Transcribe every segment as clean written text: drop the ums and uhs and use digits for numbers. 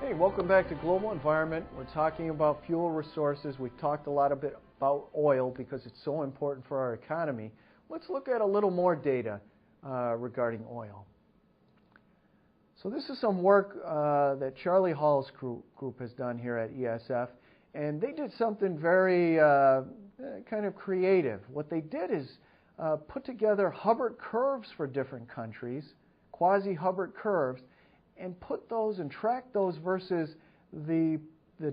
Hey, welcome back to Global Environment. We're talking about fuel resources. We've talked a lot about oil because it's so important for our economy. Let's look at a little more data regarding oil. So this is some work that Charlie Hall's group has done here at ESF, and they did something very kind of creative. What they did is put together Hubbert curves for different countries, quasi-Hubbert curves, and put those and track those versus the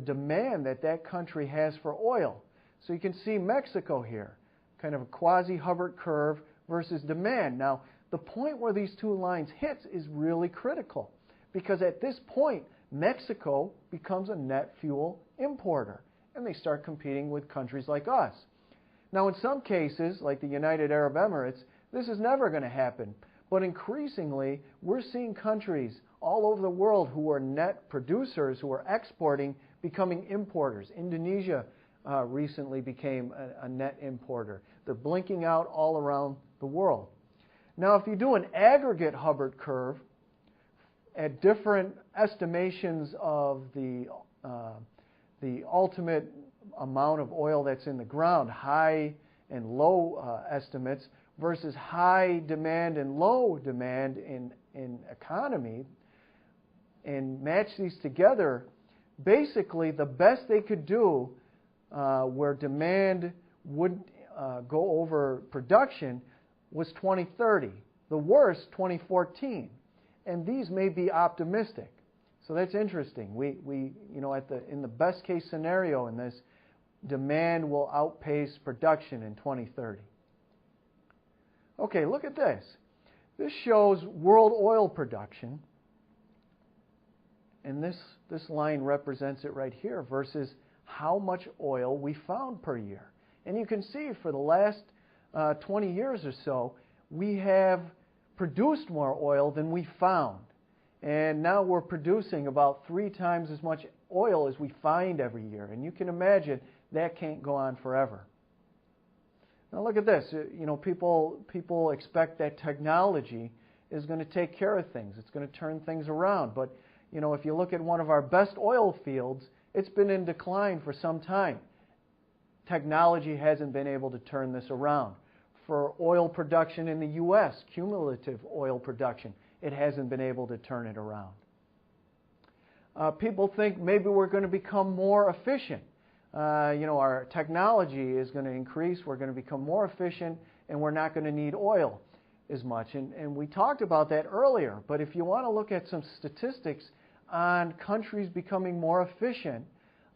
demand that country has for oil. So you can see Mexico here, kind of a quasi-Hubbert curve versus demand. Now, the point where these two lines hit is really critical because at this point, Mexico becomes a net fuel importer, and they start competing with countries like us. Now, in some cases, like the United Arab Emirates, this is never going to happen. But increasingly, we're seeing countries all over the world who are net producers, who are exporting, becoming importers. Indonesia recently became a net importer. They're blinking out all around the world. Now, if you do an aggregate Hubbert curve at different estimations of the ultimate amount of oil that's in the ground, high and low estimates, versus high demand and low demand in economy, and match these together, basically the best they could do where demand would go over production was 2030. The worst, 2014. And these may be optimistic. So that's interesting. We in the best case scenario in this, demand will outpace production in 2030. Okay, look at this. This shows world oil production, and this line represents it right here versus how much oil we found per year. And you can see for the last 20 years or so, we have produced more oil than we found. And now we're producing about 3 times as much oil as we find every year. And you can imagine that can't go on forever. Now look at this. People expect that technology is going to take care of things. It's going to turn things around. But if you look at one of our best oil fields, it's been in decline for some time. Technology hasn't been able to turn this around. For oil production in the U.S., cumulative oil production, it hasn't been able to turn it around. People think maybe we're going to become more efficient. Our technology is going to increase, we're going to become more efficient, and we're not going to need oil as much. And we talked about that earlier, but if you want to look at some statistics on countries becoming more efficient,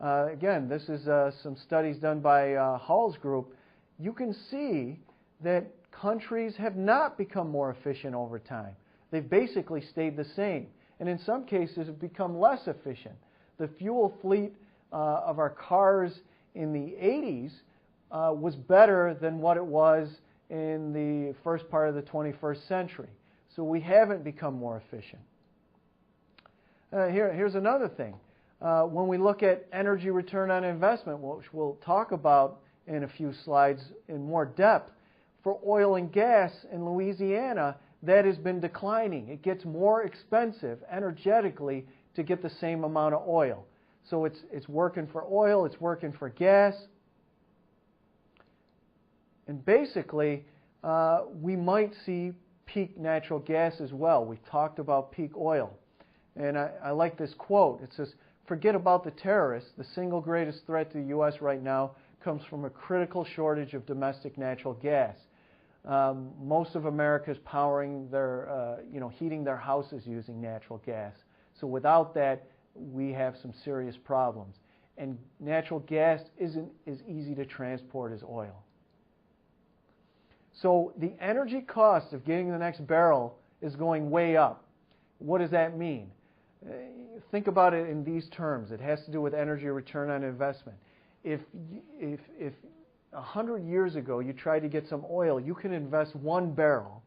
again, this is some studies done by Hall's group, you can see that countries have not become more efficient over time. They've basically stayed the same, and in some cases have become less efficient. The fuel fleet of our cars in the 80s was better than what it was in the first part of the 21st century. So we haven't become more efficient. Here's another thing. When we look at energy return on investment, which we'll talk about in a few slides in more depth, for oil and gas in Louisiana, that has been declining. It gets more expensive energetically to get the same amount of oil. So it's working for oil, it's working for gas. And basically, we might see peak natural gas as well. We've talked about peak oil. And I like this quote. It says, "Forget about the terrorists. The single greatest threat to the U.S. right now comes from a critical shortage of domestic natural gas." Most of America is powering their, heating their houses using natural gas. So without that, we have some serious problems. And natural gas isn't as easy to transport as oil. So the energy cost of getting the next barrel is going way up. What does that mean? Think about it in these terms. It has to do with energy return on investment. If 100 years ago you tried to get some oil, you can invest 1 barrel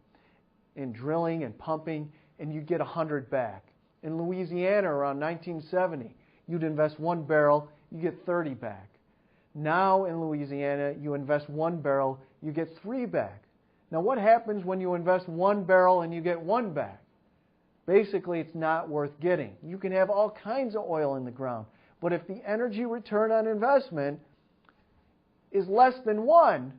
in drilling and pumping, and you get 100 back. In Louisiana around 1970, you'd invest 1 barrel, you get 30 back. Now in Louisiana, you invest 1 barrel, you get 3 back. Now what happens when you invest 1 barrel and you get 1 back? Basically, it's not worth getting. You can have all kinds of oil in the ground, but if the energy return on investment is less than 1,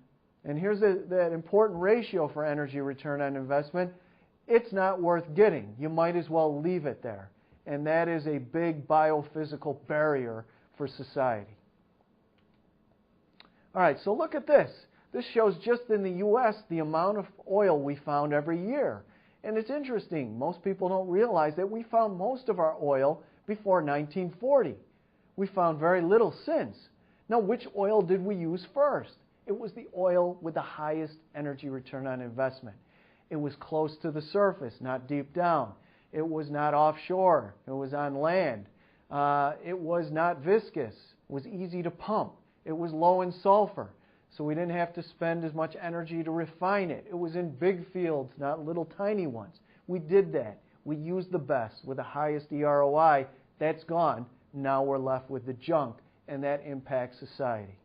and here's that important ratio for energy return on investment, it's not worth getting. You might as well leave it there. And that is a big biophysical barrier for society. All right, so look at this. This shows just in the U.S. the amount of oil we found every year. And it's interesting. Most people don't realize that we found most of our oil before 1940. We found very little since. Now, which oil did we use first? It was the oil with the highest energy return on investment. It was close to the surface, not deep down. It was not offshore. It was on land. It was not viscous. It was easy to pump. It was low in sulfur, so we didn't have to spend as much energy to refine it. It was in big fields, not little tiny ones. We did that. We used the best with the highest EROI. That's gone. Now we're left with the junk, and that impacts society.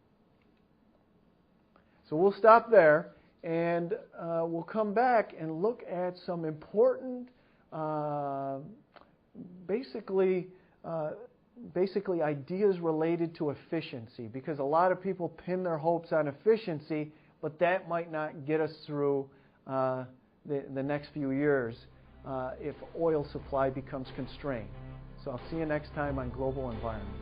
So we'll stop there, and we'll come back and look at some important, basically ideas related to efficiency, because a lot of people pin their hopes on efficiency, but that might not get us through the next few years if oil supply becomes constrained. So I'll see you next time on Global Environment.